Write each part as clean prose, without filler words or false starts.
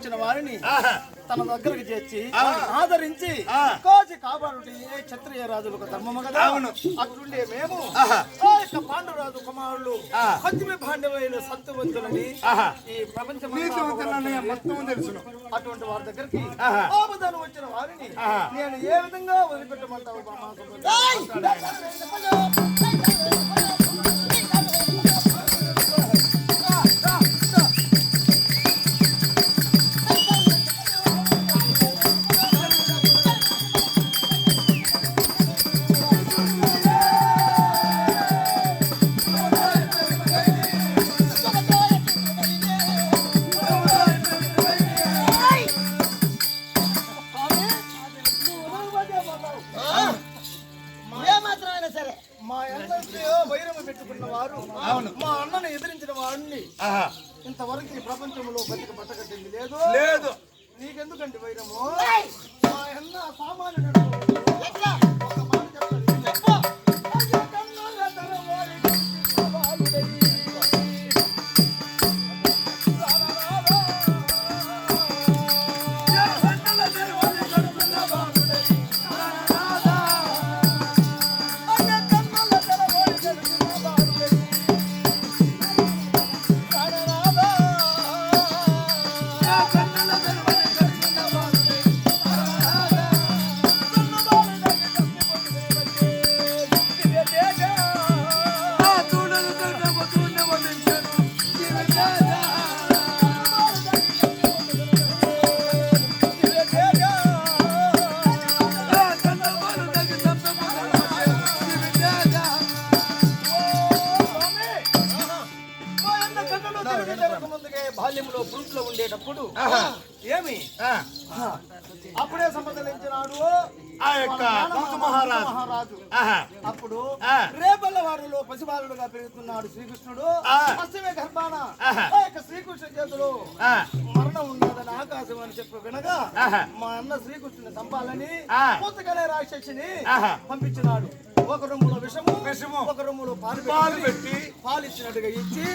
వచ్చిన వారిని తన దగ్గరకు చేర్చి ఆదరించి కోచి కాపాడుటి క్షత్రియ రాజులకు ధర్మము కదా. అట్లుండే మేము పాండురాజు కుమారులు పశ్చిమ పాండవులు సత్తువంతులని ఈ ప్రపంచం తెలుసును. అటువంటి వారి దగ్గరికి ఆపదను వచ్చిన వారిని నేను ఏ విధంగా వదిలిపెట్టమంటావు? మా అన్నను ఎదిరించిన వాడిని ఇంతవరకు ఈ ప్రపంచంలో బతిక పట్టకట్టింది లేదు లేదు. నీకెందుకండి వైరము? మా అన్న సామాన్యుడు. బాల్యంలో పురుట్లో ఉండేటప్పుడు ఏమి అప్పుడే సంబంధించినాడు ఆ యొక్క మహారాజు. అప్పుడు రేపల్ల వారిలో పసిబాలుడుగా పెరుగుతున్నాడు శ్రీకృష్ణుడు. పశ్చిమ గర్భాన శ్రీకృష్ణ చేతులు మరణం ఉన్నదని ఆకాశం అని చెప్పి వినగా మా అన్న శ్రీకృష్ణుని చంపాలని పూతకనే రాక్షసిని పంపించినాడు. ఒక రొమ్ములో విషము ఒక రొమ్ములో పాలు పెట్టి పాలిచ్చినట్టుగా ఇచ్చి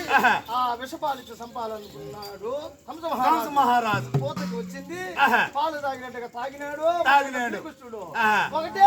ఆ విషపాలిచ్చి చంపాలనుకున్నాడు హంస మహారాజు. పూతకి వచ్చింది, పాలు తాగినట్టుగా తాగినాడు శ్రీకృష్ణుడు. ఒకటే